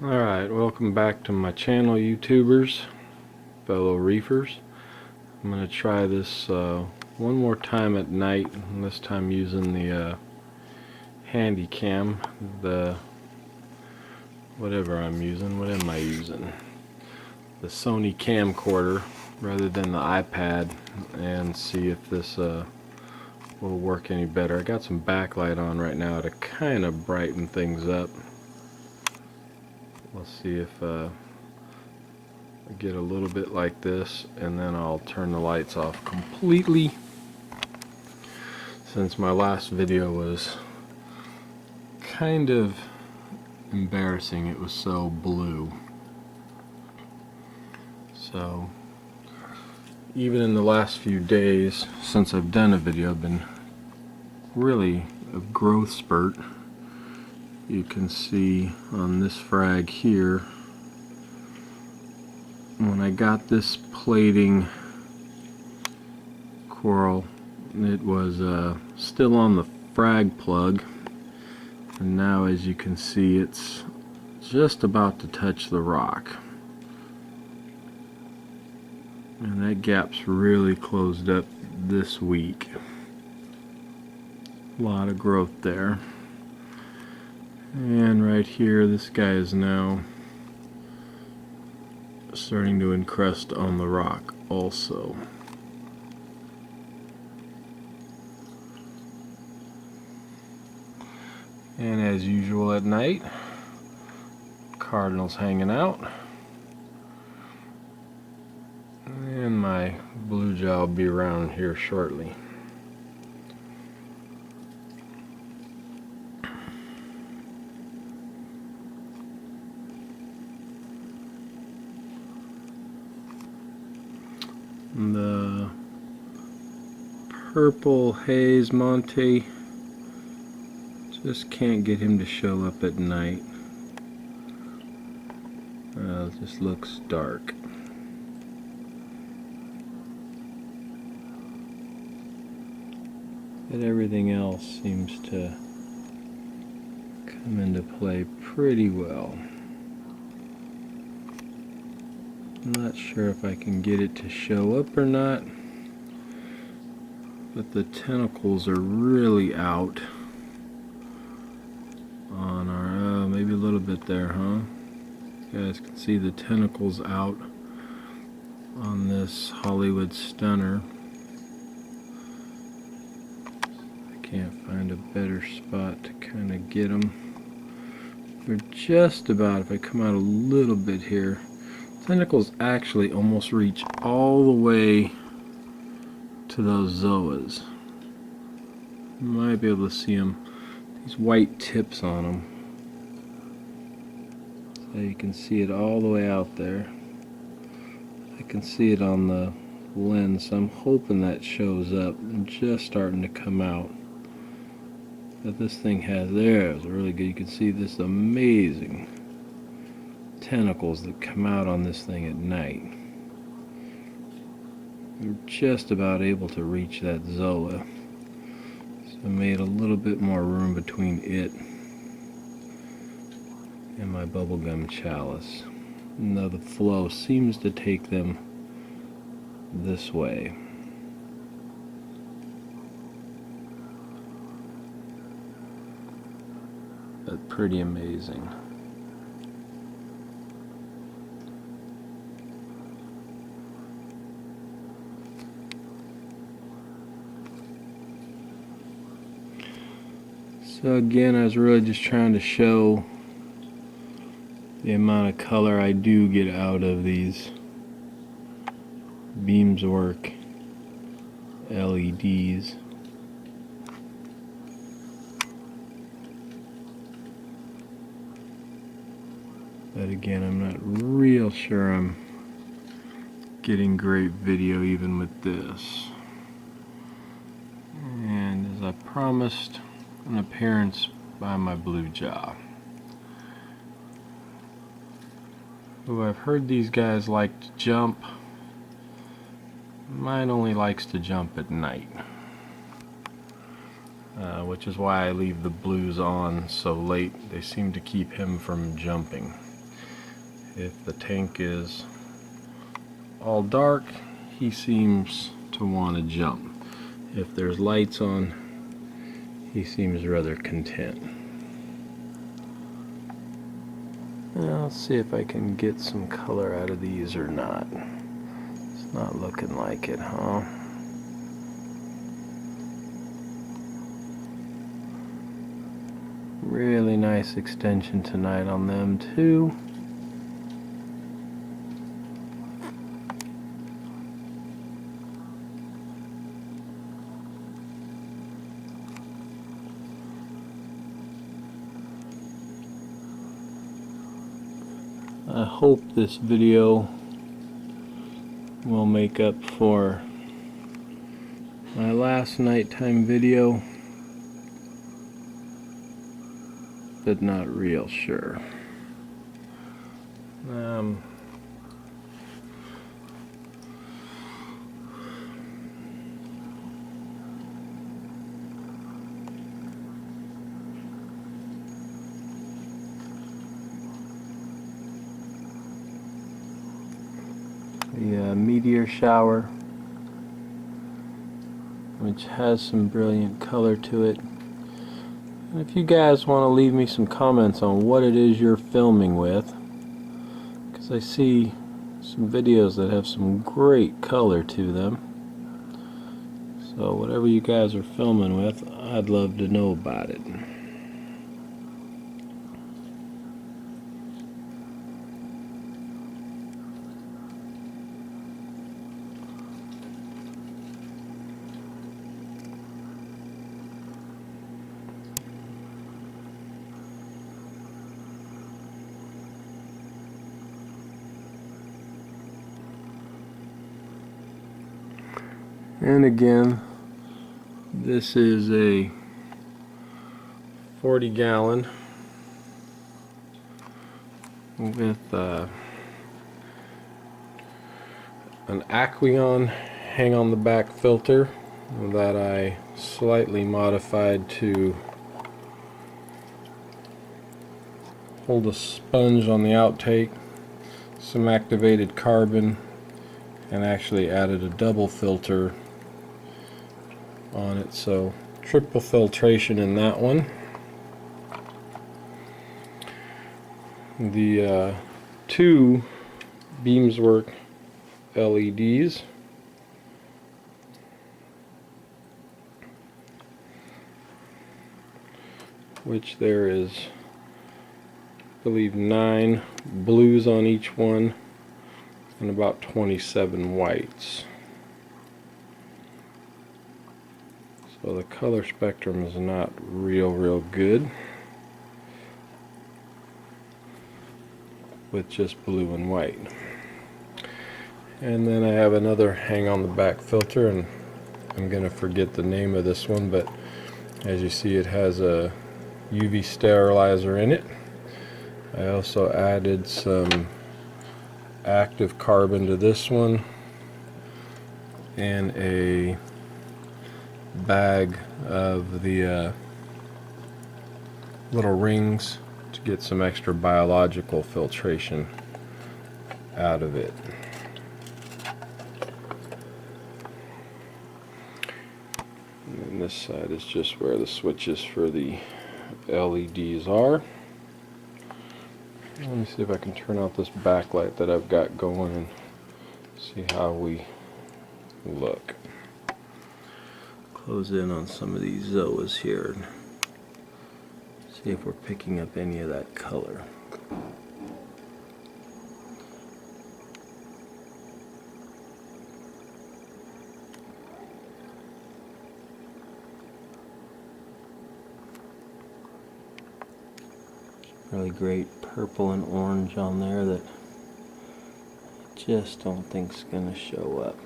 Alright, welcome back to my channel, YouTubers, fellow reefers. I'm going to try this one more time at night, and this time using the Handycam, the whatever I'm using. What am I using? The Sony camcorder rather than the iPad, and see if this will work any better. I got some backlight on right now to kind of brighten things up. Let's see if I get a little bit like this, and then I'll turn the lights off completely, since my last video was kind of embarrassing. It was so blue. So even in the last few days since I've done a video, I've been really a growth spurt. You can see on this frag here, when I got this plating coral, it was still on the frag plug, and now as you can see it's just about to touch the rock, and that gap's really closed up this week. A lot of growth there. And right here, this guy is now starting to encrust on the rock also. And as usual at night, cardinals hanging out. And my blue jaw will be around here shortly. The purple haze Monte, just can't get him to show up at night. It just looks dark. But everything else seems to come into play pretty well. I'm not sure if I can get it to show up or not, but the tentacles are really out on our, maybe a little bit there, huh? You guys can see the tentacles out on this Hollywood Stunner. I can't find a better spot to kind of get them. We're just about, if I come out a little bit here, tentacles actually almost reach all the way to those zoas. You might be able to see them, these white tips on them. So you can see it all the way out there. I can see it on the lens, so I'm hoping that shows up. I'm just starting to come out. But this thing has, there, it's really good. You can see this amazing tentacles that come out on this thing at night. We're just about able to reach that zoa, so I made a little bit more room between it and my bubblegum chalice. Now the flow seems to take them this way. But pretty amazing. So again, I was really just trying to show the amount of color I do get out of these Beamswork LEDs. But again, I'm not real sure I'm getting great video even with this. And as I promised, an appearance by my blue jaw, who I've heard these guys like to jump. Mine only likes to jump at night, which is why I leave the blues on so late. They seem to keep him from jumping. If the tank is all dark, he seems to want to jump. If there's lights on, he seems rather content. Now, let's see if I can get some color out of these or not. It's not looking like it, huh? Really nice extension tonight on them too. I hope this video will make up for my last nighttime video, but not real sure. The meteor shower, which has some brilliant color to it. And if you guys want to leave me some comments on what it is you're filming with, because I see some videos that have some great color to them. So whatever you guys are filming with, I'd love to know about it. And again, this is a 40-gallon with an Aqueon hang on the back filter that I slightly modified to hold a sponge on the outtake, some activated carbon, and actually added a double filter on it, so triple filtration in that one. The two Beamswork LEDs, which there is, I believe, 9 blues on each one and about 27 whites. So the color spectrum is not real good with just blue and white. And then I have another hang on the back filter, and I'm gonna forget the name of this one, but as you see, it has a UV sterilizer in it. I also added some active carbon to this one and a bag of the little rings to get some extra biological filtration out of it. And this side is just where the switches for the LEDs are. Let me see if I can turn out this backlight that I've got going and see how we look. Close in on some of these Zoas here and see if we're picking up any of that color. Really great purple and orange on there that I just don't think is going to show up.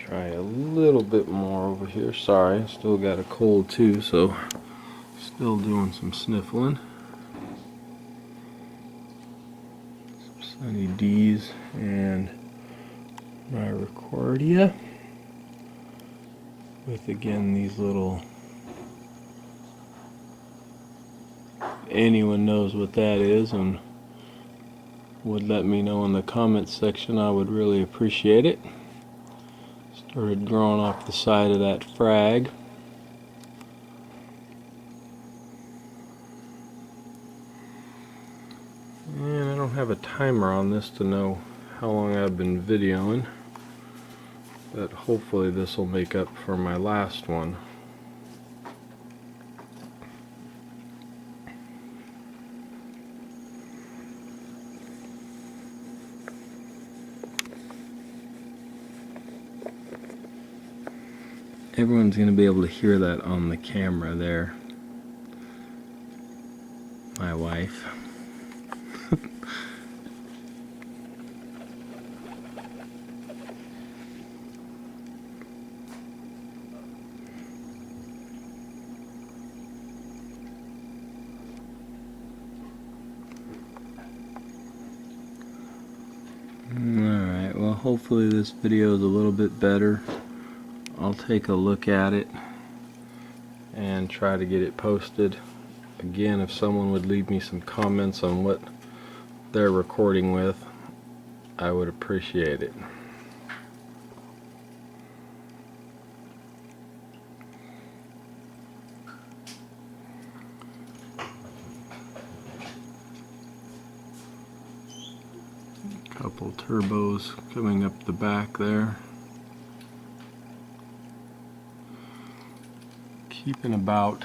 Try a little bit more over here. Sorry, still got a cold too, so Still doing some sniffling. Some Sunny D's and my Recordia. With again these little, anyone knows what that is and would let me know in the comments section, I would really appreciate it. Started growing off the side of that frag. And I don't have a timer on this to know how long I've been videoing, but hopefully this will make up for my last one. Everyone's going to be able to hear that on the camera there. My wife. Alright, well hopefully this video is a little bit better. I'll take a look at it and try to get it posted. Again, if someone would leave me some comments on what they're recording with, I would appreciate it. Couple turbos coming up the back there. Keeping about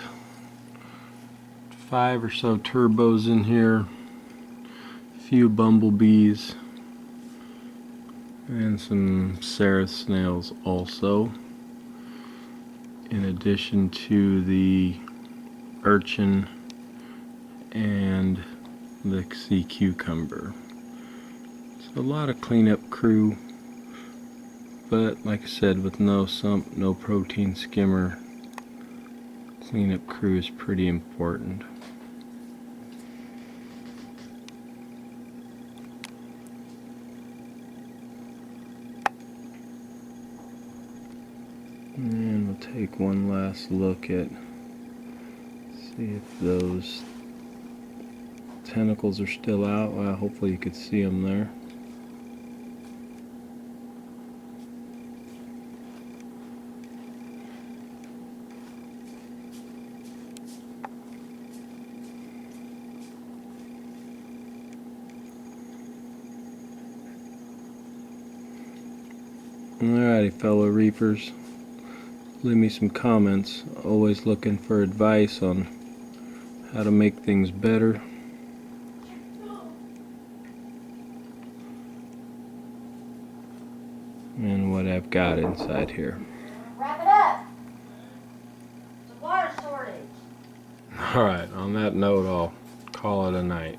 5 or so turbos in here, a few bumblebees, and some Seraph snails also, in addition to the urchin and the sea cucumber. So a lot of cleanup crew, but like I said, with no sump, no protein skimmer, cleanup crew is pretty important. And we'll take one last look at, see if those tentacles are still out. Well, hopefully you could see them there. Alrighty, fellow reefers, leave me some comments. Always looking for advice on how to make things better. And what I've got inside here. Wrap it up. It's a water shortage. Alright, on that note, I'll call it a night.